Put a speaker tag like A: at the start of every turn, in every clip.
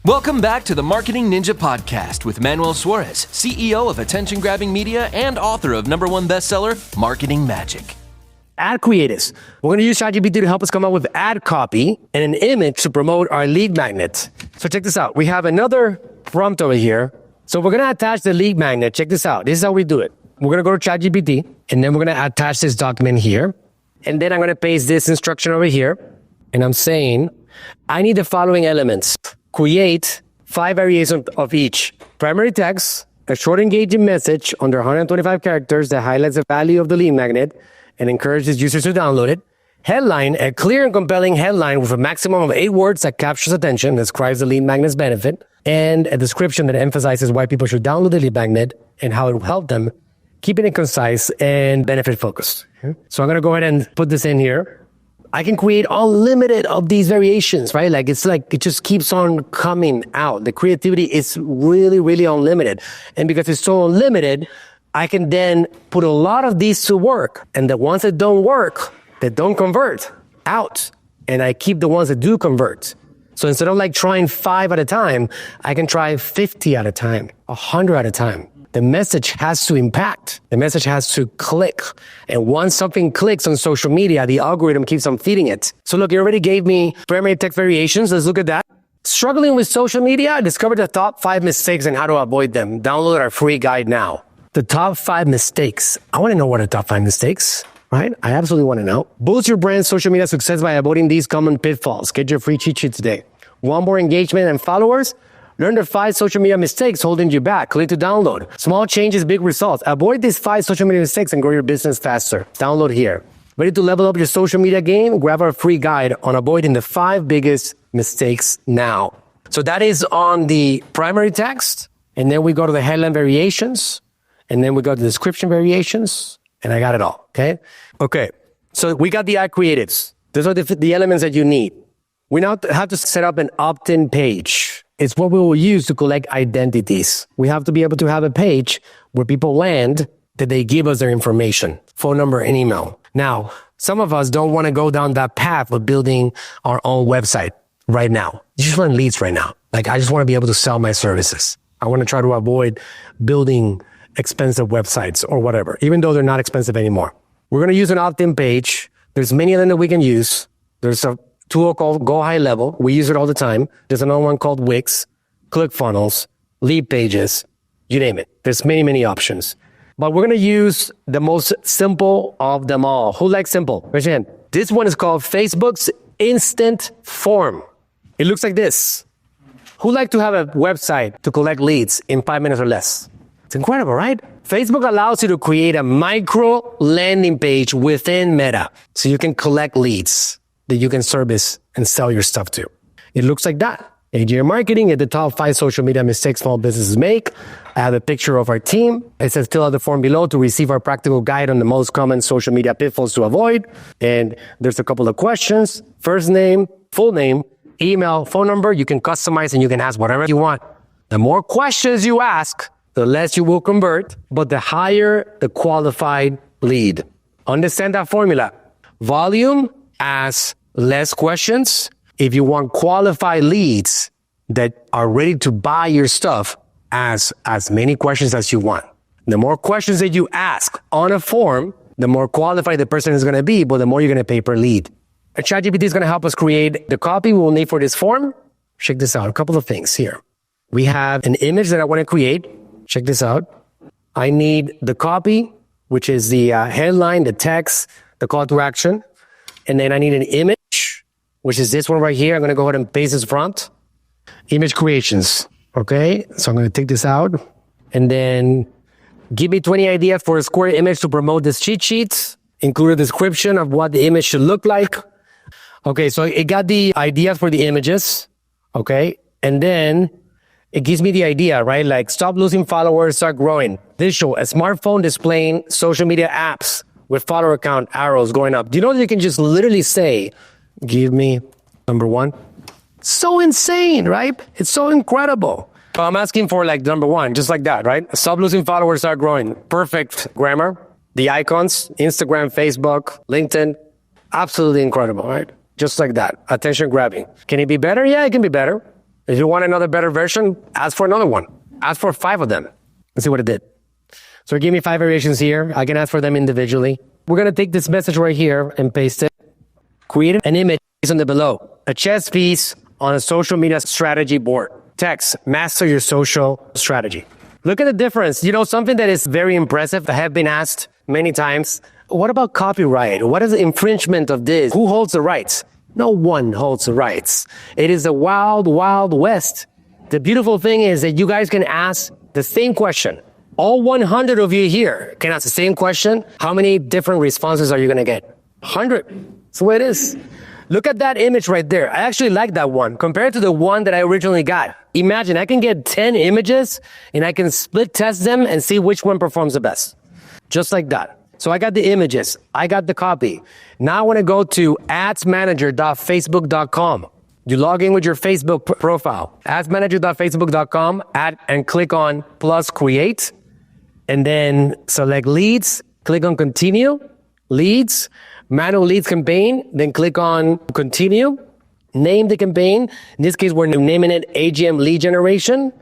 A: Welcome back to the Marketing Ninja Podcast with Manuel Suarez, CEO of Attention Grabbing Media and author of #1 bestseller, Marketing Magic.
B: Ad creatives. We're going to use ChatGPT to help us come up with ad copy and an image to promote our lead magnet. So check this out. We have another prompt over here. So we're going to attach the lead magnet. Check this out. This is how we do it. We're going to go to ChatGPT, and then we're going to attach this document here. And then I'm going to paste this instruction over here. And I'm saying, I need the following elements. Create 5 variations of each. Primary text, a short engaging message under 125 characters that highlights the value of the lead magnet and encourages users to download it. Headline, a clear and compelling headline with a maximum of 8 words that captures attention, describes the lead magnet's benefit, and a description that emphasizes why people should download the lead magnet and how it will help them, keeping it concise and benefit focused. So I'm going to go ahead and put this in here. I can create unlimited of these variations, right? Like it just keeps on coming out. The creativity is really, really unlimited. And because it's so unlimited, I can then put a lot of these to work. And the ones that don't work, that don't convert, out. And I keep the ones that do convert. So instead of like trying 5 at a time, I can try 50 at a time, 100 at a time. The message has to impact. The message has to click. And once something clicks on social media, the algorithm keeps on feeding it. So look, it already gave me primary text variations. Let's look at that. Struggling with social media? Discover the top 5 mistakes and how to avoid them. Download our free guide now. The top 5 mistakes. I want to know what are the top 5 mistakes, right? I absolutely want to know. Boost your brand's social media success by avoiding these common pitfalls. Get your free cheat sheet today. Want more engagement and followers? Learn the 5 social media mistakes holding you back. Click to download. Small changes, big results. Avoid these 5 social media mistakes and grow your business faster. Download here. Ready to level up your social media game? Grab our free guide on avoiding the 5 biggest mistakes now. So that is on the primary text. And then we go to the headline variations. And then we go to the description variations. And I got it all. Okay. So we got the ad creatives. Those are the elements that you need. We now have to set up an opt-in page. It's what we will use to collect identities. We have to be able to have a page where people land that they give us their information, phone number and email. Now, some of us don't want to go down that path of building our own website right now. You just want leads right now. Like, I just want to be able to sell my services. I want to try to avoid building expensive websites or whatever, even though they're not expensive anymore. We're going to use an opt-in page. There's many of them that we can use. There's a tool called Go High Level. We use it all the time. There's another one called Wix, ClickFunnels, Lead Pages, you name it. There's many, many options. But we're going to use the most simple of them all. Who likes simple? Raise your hand. This one is called Facebook's Instant Form. It looks like this. Who like to have a website to collect leads in 5 minutes or less? It's incredible, right? Facebook allows you to create a micro landing page within Meta so you can collect leads that you can service and sell your stuff to. It looks like that. AGM Marketing at the top 5 social media mistakes small businesses make. I have a picture of our team. It says fill out the form below to receive our practical guide on the most common social media pitfalls to avoid. And there's a couple of questions. First name, full name, email, phone number. You can customize and you can ask whatever you want. The more questions you ask, the less you will convert, but the higher the qualified lead. Understand that formula. Volume as less questions. If you want qualified leads that are ready to buy your stuff, ask as many questions as you want. The more questions that you ask on a form, the more qualified the person is going to be, but the more you're going to pay per lead. ChatGPT is going to help us create the copy we will need for this form. Check this out. A couple of things here. We have an image that I want to create. Check this out. I need the copy, which is the headline, the text, the call to action. And then I need an image, which is this one right here. I'm going to go ahead and paste this prompt. Image creations. Okay. So I'm going to take this out and then give me 20 ideas for a square image to promote this cheat sheet. Include a description of what the image should look like. Okay. So it got the ideas for the images. Okay. And then it gives me the idea, right? Like stop losing followers, start growing. Visual, a smartphone displaying social media apps with follower count arrows going up. Do you know that you can just literally say, give me #1? So insane, right? It's so incredible. So I'm asking for like #1, just like that, right? Stop losing followers, start growing. Perfect grammar. The icons, Instagram, Facebook, LinkedIn, absolutely incredible, right? Just like that. Attention grabbing. Can it be better? Yeah, it can be better. If you want another better version, ask for another one. Ask for 5 of them. Let's see what it did. So give me 5 variations here. I can ask for them individually. We're going to take this message right here and paste it. Create an image on the below. A chess piece on a social media strategy board. Text, master your social strategy. Look at the difference. You know, something that is very impressive. I have been asked many times, what about copyright? What is the infringement of this? Who holds the rights? No one holds the rights. It is the wild, wild west. The beautiful thing is that you guys can ask the same question. All 100 of you here can ask the same question. How many different responses are you going to get? 100. That's the way it is. Look at that image right there. I actually like that one compared to the one that I originally got. Imagine I can get 10 images and I can split test them and see which one performs the best. Just like that. So I got the images. I got the copy. Now I want to go to adsmanager.facebook.com. You log in with your Facebook profile. adsmanager.facebook.com, add and click on plus create. And then select leads, click on continue, leads, manual leads campaign, then click on continue, name the campaign. In this case, we're naming it AGM lead generation.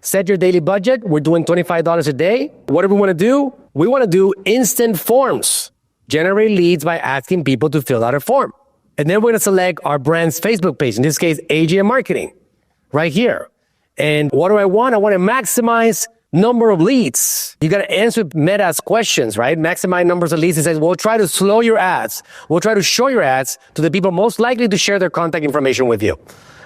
B: Set your daily budget. We're doing $25 a day. What do we want to do? We want to do instant forms. Generate leads by asking people to fill out a form. And then we're going to select our brand's Facebook page. In this case, AGM Marketing, right here. And what do I want? I want to maximize number of leads. You got to answer Meta's questions, right? Maximize numbers of leads. It says, we'll try to slow your ads. We'll try to show your ads to the people most likely to share their contact information with you.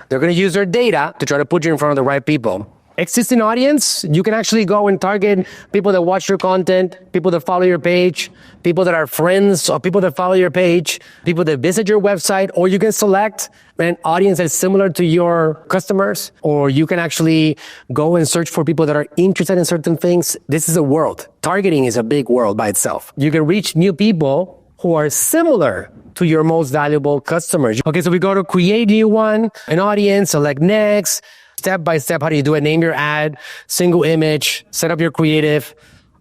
B: They're going to use their data to try to put you in front of the right people. Existing audience, you can actually go and target people that watch your content, people that follow your page, people that are friends or people that follow your page, people that visit your website, or you can select an audience that's similar to your customers, or you can actually go and search for people that are interested in certain things. This is a world. Targeting is a big world by itself. You can reach new people who are similar to your most valuable customers. Okay, so we go to create new one, an audience, select next. Step by step, how do you do it? Name your ad, single image, set up your creative.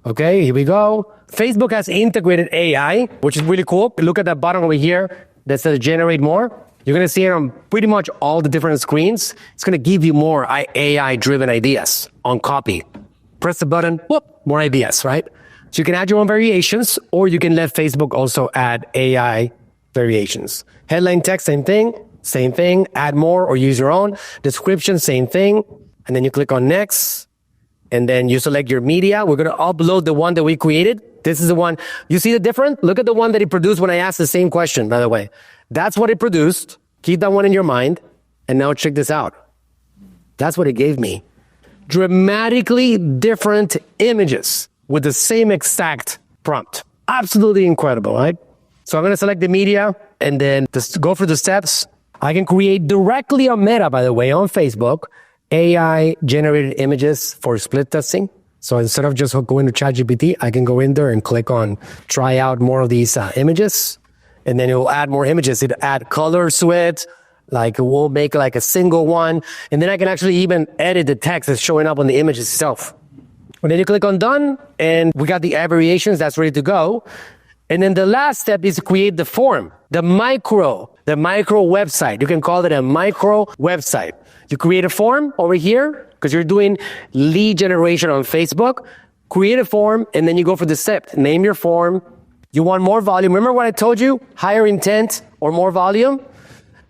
B: Okay, here we go. Facebook has integrated AI, which is really cool. Look at that button over here that says generate more. You're going to see it on pretty much all the different screens. It's going to give you more AI-driven ideas on copy. Press the button, whoop, more ideas, right? So you can add your own variations, or you can let Facebook also add AI variations. Headline text, same thing. Same thing, add more or use your own. Description, same thing. And then you click on next. And then you select your media. We're going to upload the one that we created. This is the one. You see the difference? Look at the one that it produced when I asked the same question, by the way. That's what it produced. Keep that one in your mind. And now check this out. That's what it gave me. Dramatically different images with the same exact prompt. Absolutely incredible, right? So I'm going to select the media and then just go through the steps. I can create directly on Meta, by the way, on Facebook, AI-generated images for split testing. So instead of just going to ChatGPT, I can go in there and click on try out more of these images. And then it will add more images. It'll add colors to it. Like we'll make like a single one. And then I can actually even edit the text that's showing up on the image itself. And then you click on done, and we got the variations that's ready to go. And then the last step is to create the form, the micro website. You can call it a micro website. You create a form over here because you're doing lead generation on Facebook. Create a form, and then you go for the step. Name your form. You want more volume. Remember what I told you? Higher intent or more volume?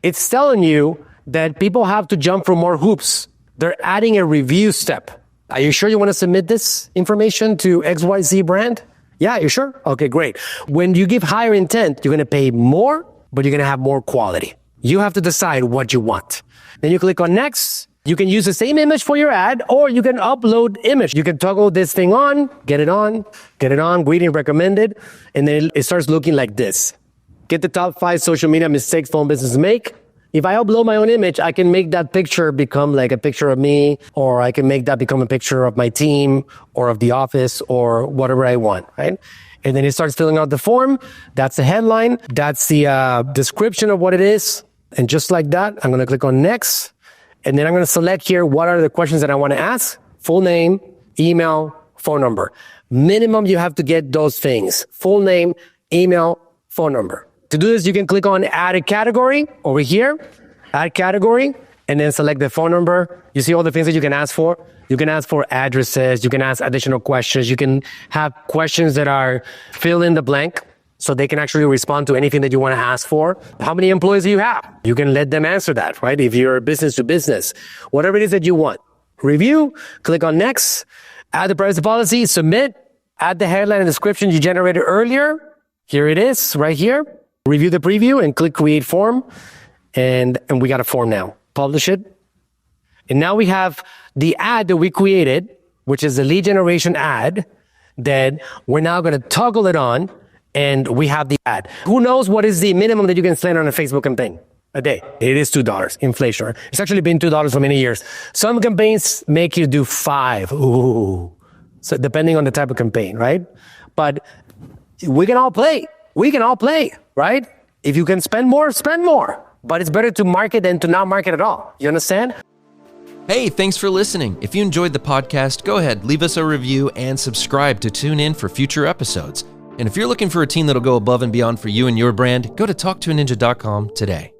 B: It's telling you that people have to jump through more hoops. They're adding a review step. Are you sure you want to submit this information to XYZ brand? Yeah, you sure? Okay, great. When you give higher intent, you're going to pay more, but you're going to have more quality. You have to decide what you want. Then you click on next. You can use the same image for your ad, or you can upload image. You can toggle this thing on, get it on, greeting recommended, and then it starts looking like this. Get the top 5 social media mistakes phone businesses make. If I upload my own image, I can make that picture become like a picture of me, or I can make that become a picture of my team or of the office or whatever I want, right? And then it starts filling out the form. That's the headline. That's the description of what it is. And just like that, I'm going to click on next. And then I'm going to select here what are the questions that I want to ask. Full name, email, phone number. Minimum, you have to get those things. Full name, email, phone number. To do this, you can click on add a category over here, add category, and then select the phone number. You see all the things that you can ask for? You can ask for addresses. You can ask additional questions. You can have questions that are fill in the blank so they can actually respond to anything that you want to ask for. How many employees do you have? You can let them answer that, right? If you're business to business, whatever it is that you want. Review, click on next, add the privacy policy, submit, add the headline and description you generated earlier. Here it is, right here. Review the preview and click create form. And we got a form now. Publish it. And now we have the ad that we created, which is the lead generation ad, that we're now going to toggle it on, and we have the ad. Who knows what is the minimum that you can spend on a Facebook campaign a day? It is $2, inflation. It's actually been $2 for many years. Some campaigns make you do $5. Ooh. So depending on the type of campaign, right? But we can all play. We can all play, right? If you can spend more, spend more. But it's better to market than to not market at all. You understand?
A: Hey, thanks for listening. If you enjoyed the podcast, go ahead, leave us a review and subscribe to tune in for future episodes. And if you're looking for a team that'll go above and beyond for you and your brand, go to talktoaninja.com today.